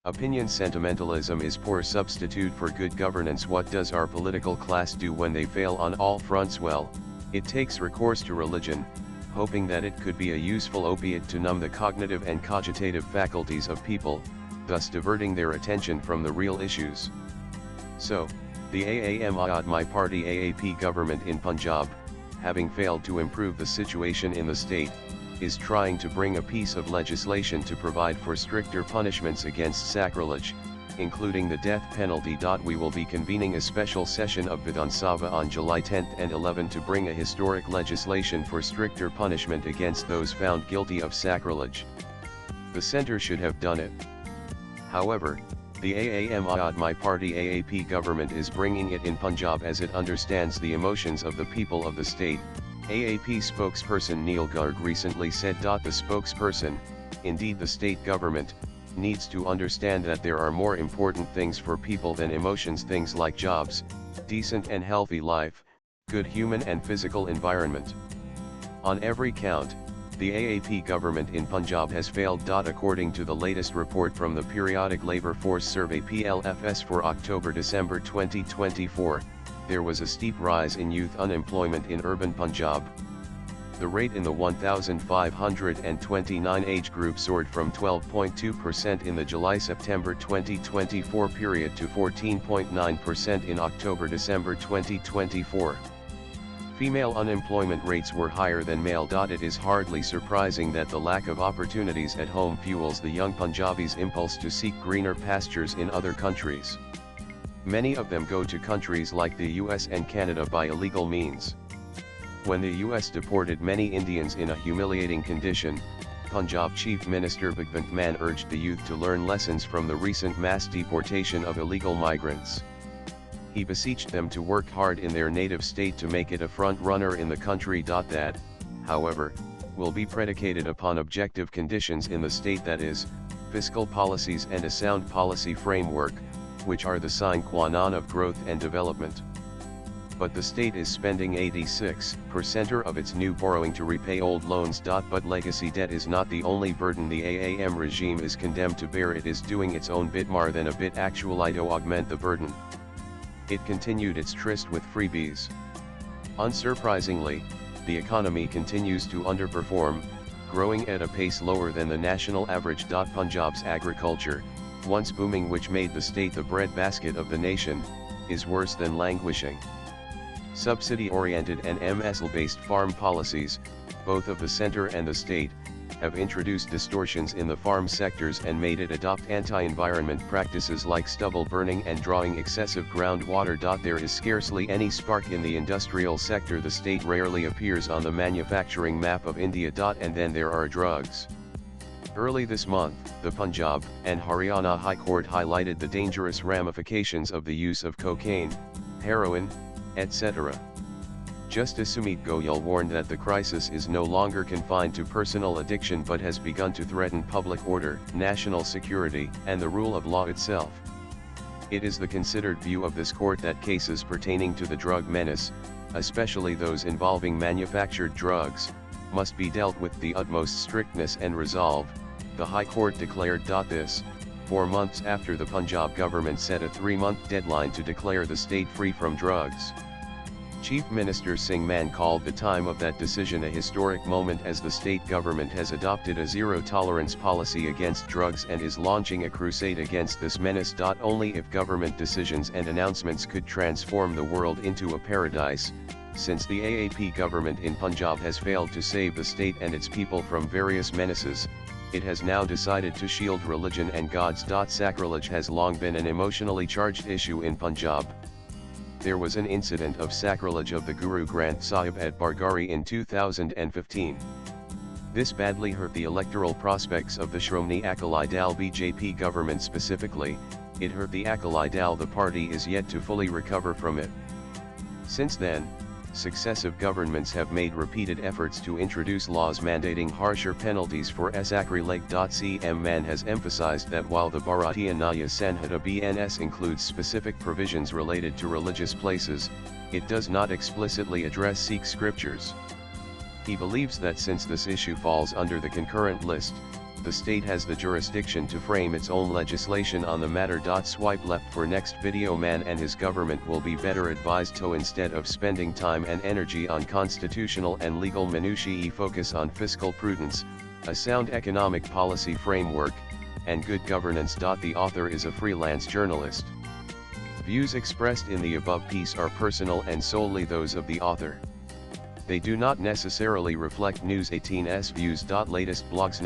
Opinion sentimentalism is poor substitute for good governance. What does our political class do when they fail on all fronts? Well, it takes recourse to religion, hoping that it could be a useful opiate to numb the cognitive and cogitative faculties of people, thus diverting their attention from the real issues. So, the Aam Aadmi Party AAP government in Punjab, having failed to improve the situation in the state, is trying to bring a piece of legislation to provide for stricter punishments against sacrilege, including the death penalty. We will be convening a special session of Vidhan Sabha on July 10 and 11 to bring a historic legislation for stricter punishment against those found guilty of sacrilege. The centre should have done it. However, the Aam Aadmi Party AAP government is bringing it in Punjab as it understands the emotions of the people of the state. AAP spokesperson Neil Garg recently said. The spokesperson, indeed the state government, needs to understand that there are more important things for people than emotions, things like jobs, decent and healthy life, good human and physical environment. On every count, the AAP government in Punjab has failed. According to the latest report from the Periodic Labour Force Survey PLFS for October-December 2024, there was a steep rise in youth unemployment in urban Punjab. The rate in the 1,529 age group soared from 12.2% in the July-September 2024 period to 14.9% in October-December 2024. Female unemployment rates were higher than male. It is hardly surprising that the lack of opportunities at home fuels the young Punjabis' impulse to seek greener pastures in other countries. Many of them go to countries like the US and Canada by illegal means. When the US deported many Indians in a humiliating condition, Punjab Chief Minister Bhagwant Mann urged the youth to learn lessons from the recent mass deportation of illegal migrants. He beseeched them to work hard in their native state to make it a front runner in the country. That, however, will be predicated upon objective conditions in the state, that is, fiscal policies and a sound policy framework, which are the sine qua non of growth and development. But the state is spending 86% of its new borrowing to repay old loans. But legacy debt is not the only burden the AAM regime is condemned to bear. It is doing its own bit more than a bit actually to augment the burden. It continued its tryst with freebies. Unsurprisingly, the economy continues to underperform, growing at a pace lower than the national average. Punjab's agriculture, once booming, which made the state the breadbasket of the nation, is worse than languishing. Subsidy-oriented and MSL-based farm policies, both of the centre and the state, have introduced distortions in the farm sectors and made it adopt anti-environment practices like stubble burning and drawing excessive groundwater. There is scarcely any spark in the industrial sector. The state rarely appears on the manufacturing map of India. And then there are drugs. Early this month, the Punjab and Haryana High Court highlighted the dangerous ramifications of the use of cocaine, heroin, etc. Justice Sumit Goyal warned that the crisis is no longer confined to personal addiction but has begun to threaten public order, national security, and the rule of law itself. It is the considered view of this court that cases pertaining to the drug menace, especially those involving manufactured drugs, must be dealt with the utmost strictness and resolve, the High Court declared. This, 4 months after the Punjab government set a 3-month deadline to declare the state free from drugs. Chief Minister Singh Mann called the time of that decision a historic moment as the state government has adopted a zero-tolerance policy against drugs and is launching a crusade against this menace. Only if government decisions and announcements could transform the world into a paradise, since the AAP government in Punjab has failed to save the state and its people from various menaces, it has now decided to shield religion and gods. Sacrilege has long been an emotionally charged issue in Punjab. There was an incident of sacrilege of the Guru Granth Sahib at Bargari in 2015. This badly hurt the electoral prospects of the Shromani Akali Dal BJP government. Specifically, it hurt the Akali Dal. The party is yet to fully recover from it. Since then, successive governments have made repeated efforts to introduce laws mandating harsher penalties for sacrilege. CM Mann has emphasized that while the Bharatiya Nyaya Sanhita BNS includes specific provisions related to religious places, it does not explicitly address Sikh scriptures. He believes that since this issue falls under the concurrent list, the state has the jurisdiction to frame its own legislation on the matter. Swipe left for next video. Man and his government will be better advised to, instead of spending time and energy on constitutional and legal minutiae, focus on fiscal prudence, a sound economic policy framework, and good governance. The author is a freelance journalist. Views expressed in the above piece are personal and solely those of the author. They do not necessarily reflect News 18's views. Latest blogs.